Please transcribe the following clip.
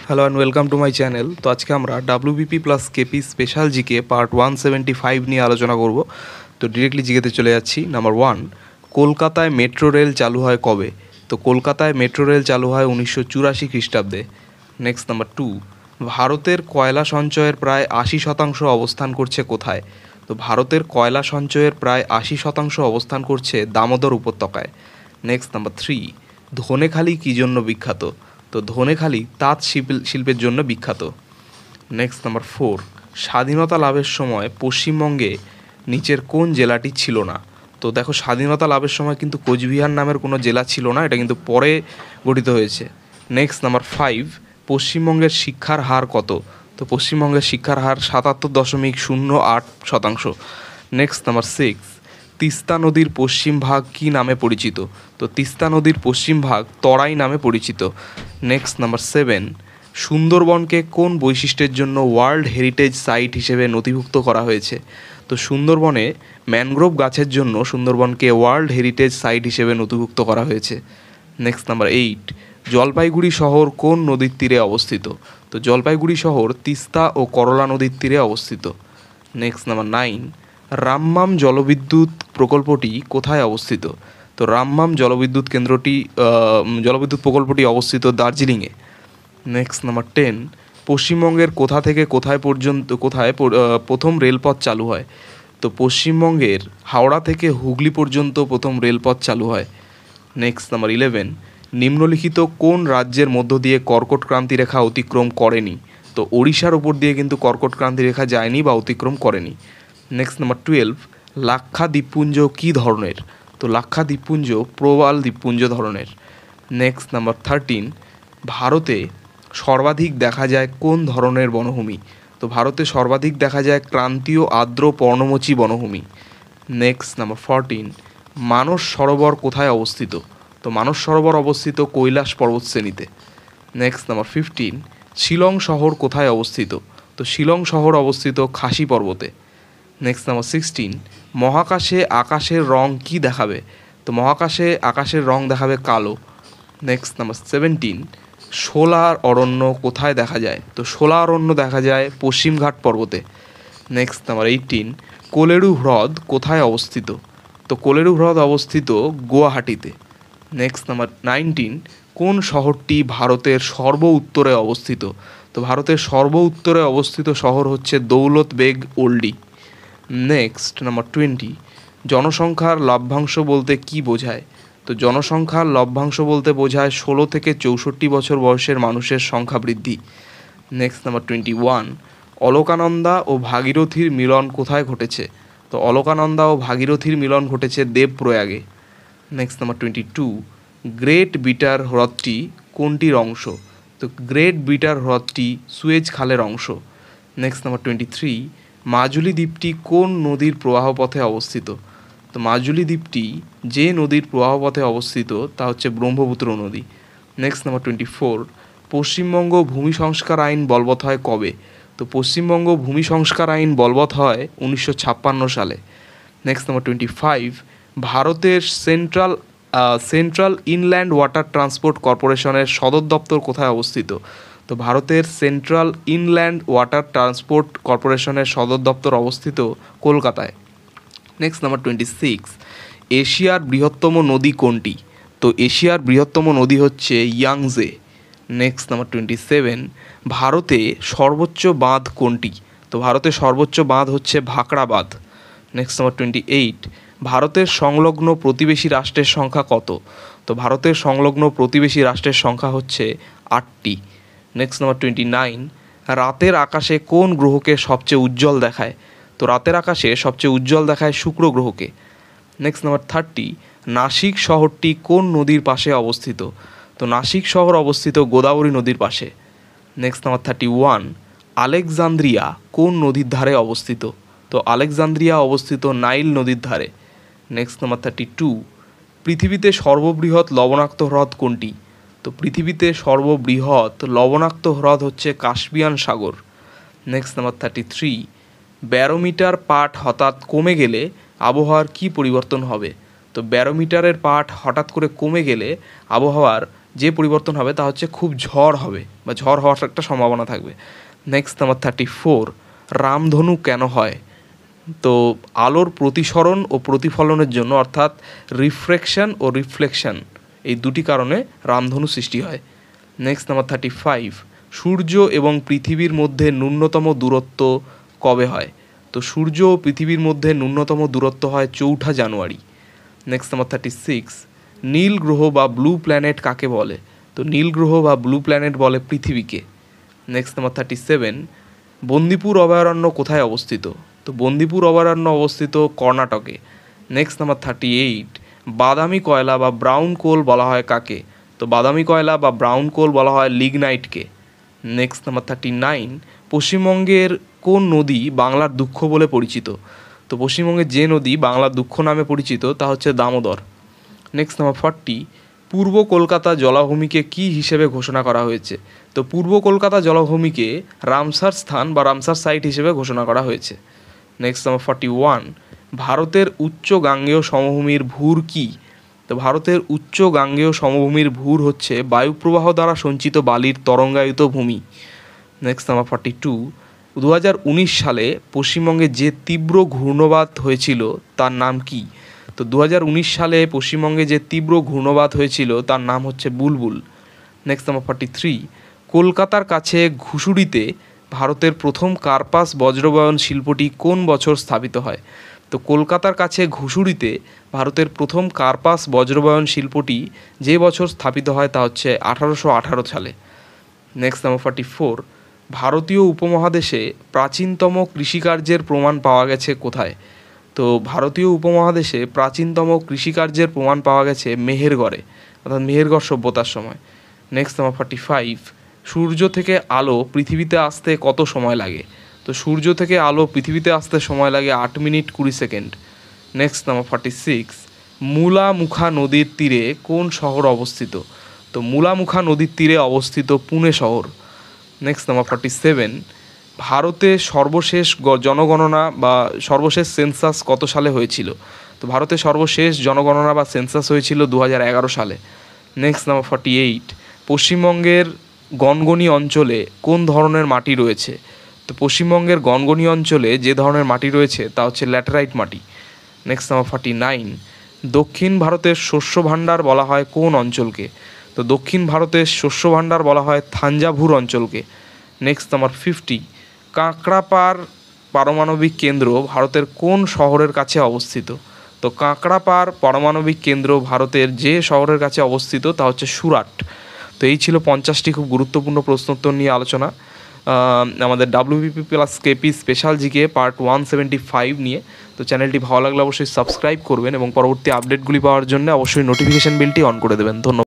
Hello and welcome to my channel. তো আজকে আমরা WBP plus KP special GK part 175 নিয়ে আলোচনা করব। তো ডিরেক্টলি জিকেতে চলে যাচ্ছি। নাম্বার 1, কলকাতায় মেট্রো রেল চালু হয় কবে? তো কলকাতায় মেট্রো রেল চালু হয় 1984 খ্রিস্টাব্দে। নেক্সট নাম্বার 2, ভারতের কয়লা সঞ্চয়ের প্রায় 80% অবস্থান করছে কোথায়? তো ভারতের কয়লা সঞ্চয়ের প্রায় 80% অবস্থান করছে দামোদর উপত্যকায়। নেক্সট নাম্বার 3, ধনেখালি কী জন্য বিখ্যাত? তো ধনেখালি তাঁত শিল্পের জন্য বিখ্যাত। নেক্সট নাম্বার 4, স্বাধীনতা লাভের সময় পশ্চিমবঙ্গে নিচের কোন জেলাটি ছিল না? তো দেখো, স্বাধীনতা লাভের সময় কিন্তু কোচবিহার নামের কোনো জেলা ছিল না, এটা কিন্তু পরে গঠিত হয়েছে। নেক্সট নাম্বার 5, পশ্চিমবঙ্গের শিক্ষার হার কত? তো পশ্চিমবঙ্গের শিক্ষার হার 77.08%। নেক্সট নাম্বার 6, তিস্তা নদীর পশ্চিম ভাগ কী নামে পরিচিত? তো তিস্তা নদীর পশ্চিম ভাগ তরাই নামে পরিচিত। নেক্সট নাম্বার 7, সুন্দরবনকে কোন বৈশিষ্ট্যের জন্য ওয়ার্ল্ড হেরিটেজ সাইট হিসেবে নথিভুক্ত করা হয়েছে? তো সুন্দরবনে ম্যানগ্রোভ গাছের জন্য সুন্দরবনকে ওয়ার্ল্ড হেরিটেজ সাইট হিসেবে নথিভুক্ত করা হয়েছে। নেক্সট নাম্বার 8, জলপাইগুড়ি শহর কোন নদীর তীরে অবস্থিত? তো জলপাইগুড়ি শহর তিস্তা ও করলা নদীর তীরে অবস্থিত। নেক্সট নাম্বার 9, রামমাম জলবিদ্যুৎ প্রকল্পটি কোথায় অবস্থিত? তো রামমাম জলবিদ্যুৎ প্রকল্পটি অবস্থিত দার্জিলিংয়ে। নেক্সট নাম্বার 10, পশ্চিমবঙ্গের কোথা থেকে কোথায় প্রথম রেলপথ চালু হয়? তো পশ্চিমবঙ্গের হাওড়া থেকে হুগলি পর্যন্ত প্রথম রেলপথ চালু হয়। নেক্সট নাম্বার 11, নিম্নলিখিত কোন রাজ্যের মধ্য দিয়ে কর্কট ক্রান্তি রেখা অতিক্রম করেনি? তো ওড়িশার ওপর দিয়ে কিন্তু কর্কট ক্রান্তি রেখা যায়নি বা অতিক্রম করেনি। নেক্সট নাম্বার 12, লাক্ষা দ্বীপপুঞ্জ কী ধরনের? তো লাক্ষা দ্বীপপুঞ্জ প্রবাল দ্বীপপুঞ্জ ধরনের। নেক্সট নাম্বার 13, ভারতে সর্বাধিক দেখা যায় কোন ধরনের বনভূমি? তো ভারতে সর্বাধিক দেখা যায় ক্রান্তীয় আর্দ্র পর্ণমোচী বনভূমি। নেক্সট নাম্বার 14, মানস সরোবর কোথায় অবস্থিত? তো মানস সরোবর অবস্থিত কৈলাস পর্বতশ্রেণীতে। নেক্সট নাম্বার 15, শিলং শহর কোথায় অবস্থিত? তো শিলং শহর অবস্থিত খাসি পর্বতে। নেক্সট নাম্বার 16, মহাকাশে আকাশের রং কী দেখাবে? তো মহাকাশে আকাশের রং দেখাবে কালো। নেক্সট নাম্বার 17, শোলার অরণ্য কোথায় দেখা যায়? তো শোলা অরণ্য দেখা যায় পশ্চিমঘাট পর্বতে। নেক্সট নাম্বার 18, কোলেরু হ্রদ কোথায় অবস্থিত? তো কোলেরু হ্রদ অবস্থিত গুয়াহাটিতে। নেক্সট নাম্বার 19, কোন শহরটি ভারতের সর্ব উত্তরে অবস্থিত? তো ভারতের সর্ব উত্তরে অবস্থিত শহর হচ্ছে দৌলত বেগ ওল্ডি। নেক্সট নাম্বার 20, জনসংখ্যার লভ্যাংশ বলতে কী বোঝায়? তো জনসংখ্যার লভ্যাংশ বলতে বোঝায় 16 থেকে 64 বছর বয়সের মানুষের সংখ্যা বৃদ্ধি। নেক্সট নাম্বার 21, অলকানন্দা ও ভাগীরথীর মিলন কোথায় ঘটেছে? তো অলকানন্দা ও ভাগীরথীর মিলন ঘটেছে দেবপ্রয়াগে। নেক্সট নাম্বার 22, গ্রেট বিটার হ্রদটি কোনটির অংশ? তো গ্রেট বিটার হ্রদটি সুয়েজ খালের অংশ। নেক্সট নাম্বার 23, মাজুলি দ্বীপটি কোন নদীর প্রবাহপথে অবস্থিত? তো মাজুলি দ্বীপটি যে নদীর প্রবাহপথে অবস্থিত তা হচ্ছে ব্রহ্মপুত্র নদী। নেক্সট নাম্বার 24, পশ্চিমবঙ্গ ভূমি সংস্কার আইন বলবৎ হয় কবে? তো পশ্চিমবঙ্গ ভূমি সংস্কার আইন বলবৎ হয় 1956 সালে। নেক্সট নাম্বার 25, ভারতের সেন্ট্রাল ইনল্যান্ড ওয়াটার ট্রান্সপোর্ট কর্পোরেশনের সদর দপ্তর কোথায় অবস্থিত? তো ভারতের সেন্ট্রাল ইনল্যান্ড ওয়াটার ট্রান্সপোর্ট কর্পোরেশনের সদর দপ্তর অবস্থিত কলকাতায়। নেক্সট নাম্বার 26, এশিয়ার বৃহত্তম নদী কোনটি? তো এশিয়ার বৃহত্তম নদী হচ্ছে ইয়াংজে। নেক্সট নাম্বার 27, ভারতে সর্বোচ্চ বাঁধ কোনটি? তো ভারতের সর্বোচ্চ বাঁধ হচ্ছে ভাকরা বাঁধ। নেক্সট নাম্বার 28, ভারতের সংলগ্ন প্রতিবেশী রাষ্ট্রের সংখ্যা কত? তো ভারতের সংলগ্ন প্রতিবেশী রাষ্ট্রের সংখ্যা হচ্ছে 8টি। নেক্সট নাম্বার 29, রাতের আকাশে কোন গ্রহকে সবচেয়ে উজ্জ্বল দেখায়? তো রাতের আকাশে সবচেয়ে উজ্জ্বল দেখায় শুক্র গ্রহকে। নেক্সট নাম্বার 30, নাসিক শহরটি কোন নদীর পাশে অবস্থিত? তো নাসিক শহর অবস্থিত গোদাবরী নদীর পাশে। নেক্সট নাম্বার 31, আলেকজান্দ্রিয়া কোন নদীর ধারে অবস্থিত? তো আলেকজান্দ্রিয়া অবস্থিত নাইল নদীর ধারে। নেক্সট নাম্বার 32, পৃথিবীতে সর্ববৃহৎ লবণাক্ত হ্রদ কোনটি? তো পৃথিবীতে সর্ববৃহৎ লবণাক্ত হ্রদ হচ্ছে কাস্পিয়ান সাগর। নেক্সট নাম্বার 33, ব্যারোমিটার পাঠ হঠাৎ কমে গেলে আবহাওয়ার কী পরিবর্তন হবে? তো ব্যারোমিটারের পাঠ হঠাৎ করে কমে গেলে আবহাওয়ার যে পরিবর্তন হবে তা হচ্ছে খুব ঝড় হবে বা ঝড় হওয়ার একটা সম্ভাবনা থাকবে। নেক্সট নাম্বার 34, রামধনু কেন হয়? তো আলোর প্রতিসরণ ও প্রতিফলনের জন্য, অর্থাৎ রিফ্রেকশন ও রিফ্লেকশন, এই দুটি কারণে রামধনু সৃষ্টি হয়। নেক্সট নাম্বার 35, সূর্য এবং পৃথিবীর মধ্যে ন্যূনতম দূরত্ব কবে হয়? তো সূর্য ও পৃথিবীর মধ্যে ন্যূনতম দূরত্ব হয় 4 জানুয়ারি। নেক্সট নাম্বার 36, নীল গ্রহ বা ব্লু প্ল্যানেট কাকে বলে? তো নীল গ্রহ বা ব্লু প্ল্যানেট বলে পৃথিবীকে। নেক্সট নাম্বার 37, বন্দিপুর অভয়ারণ্য কোথায় অবস্থিত? তো বন্দিপুর অভয়ারণ্য অবস্থিত কর্ণাটকে। নেক্সট নাম্বার 38, বাদামি কয়লা বা ব্রাউন কোল বলা হয় কাকে? তো বাদামি কয়লা বা ব্রাউন কোল বলা হয় লিগনাইটকে। নেক্সট নাম্বার 39, পশ্চিমবঙ্গের কোন নদী বাংলার দুঃখ বলে পরিচিত? তো পশ্চিমবঙ্গের যে নদী বাংলার দুঃখ নামে পরিচিত তা হচ্ছে দামোদর। নেক্সট নাম্বার 40, পূর্ব কলকাতা জলাভূমিকে কী হিসেবে ঘোষণা করা হয়েছে? তো পূর্ব কলকাতা জলাভূমিকে রামসার স্থান বা রামসার সাইট হিসেবে ঘোষণা করা হয়েছে। নেক্সট নাম্বার 41, ভারতের উচ্চ গাঙ্গেয় সমভূমির ভূর কী? তো ভারতের উচ্চ গাঙ্গেয় সমভূমির ভূর হচ্ছে বায়ুপ্রবাহ দ্বারা সঞ্চিত বালির তরঙ্গায়িত ভূমি। নেক্সট নাম্বার 42, 2019 সালে পশ্চিমবঙ্গে যে তীব্র ঘূর্ণবাত হয়েছিল তার নাম কি? তো 2019 সালে পশ্চিমবঙ্গে যে তীব্র ঘূর্ণবাত হয়েছিল তার নাম হচ্ছে বুলবুল। নেক্সট নাম্বার 43, কলকাতার কাছে ঘুষুরিতে ভারতের প্রথম কার্পাস বজ্রবয়ন শিল্পটি কোন বছর স্থাপিত হয়? তো কলকাতার কাছে ঘুষুরিতে ভারতের প্রথম কার্পাস বজ্রবয়ন শিল্পটি যে বছর স্থাপিত হয় তা হচ্ছে 1818 সালে। নেক্সট নাম্বার 44, ভারতীয় উপমহাদেশে প্রাচীনতম কৃষিকার্যের প্রমাণ পাওয়া গেছে কোথায়? তো ভারতীয় উপমহাদেশে প্রাচীনতম কৃষিকার্যের প্রমাণ পাওয়া গেছে মেহেরগড়ে, অর্থাৎ মেহেরগড় সভ্যতার সময়। নেক্সট নাম্বার 45, সূর্য থেকে আলো পৃথিবীতে আসতে কত সময় লাগে? তো সূর্য থেকে আলো পৃথিবীতে আসতে সময় লাগে 8 মিনিট 20 সেকেন্ড। নেক্সট নাম্বার 46, মুলামুখা নদীর তীরে কোন শহর অবস্থিত? তো মুলামুখা নদীর তীরে অবস্থিত পুনে শহর। নেক্সট নাম্বার 47, ভারতে সর্বশেষ জনগণনা বা সর্বশেষ সেন্সাস কত সালে হয়েছিল? তো ভারতে সর্বশেষ জনগণনা বা সেন্সাস হয়েছিল 2011 সালে। নেক্সট নাম্বার 48, পশ্চিমবঙ্গের গনগনি অঞ্চলে কোন ধরনের মাটি রয়েছে? তো পশ্চিমবঙ্গের গনগনি অঞ্চলে যে ধরনের মাটি রয়েছে তা হচ্ছে ল্যাটেরাইট মাটি। নেক্সট নাম্বার 49, দক্ষিণ ভারতের শস্য ভাণ্ডার বলা হয় কোন অঞ্চলকে? তো দক্ষিণ ভারতের শস্য ভাণ্ডার বলা হয় থাঞ্জাভুর অঞ্চলকে। নেক্সট নাম্বার 50, কাঁকড়াপাড় পারমাণবিক কেন্দ্র ভারতের কোন শহরের কাছে অবস্থিত? তো কাঁকড়াপাড় পারমাণবিক কেন্দ্র ভারতের যে শহরের কাছে অবস্থিত তা হচ্ছে সুরাট। তো এই ছিল 50টি খুব গুরুত্বপূর্ণ প্রশ্নোত্তর নিয়ে আলোচনা আমাদের WBP plus KP special GK part 175 নিয়ে। তো চ্যানেলটি ভালো লাগলে অবশ্যই সাবস্ক্রাইব করবেন এবং পরবর্তী আপডেটগুলি পাওয়ার জন্য অবশ্যই নোটিফিকেশান বেলটি অন করে দেবেন। ধন্যবাদ।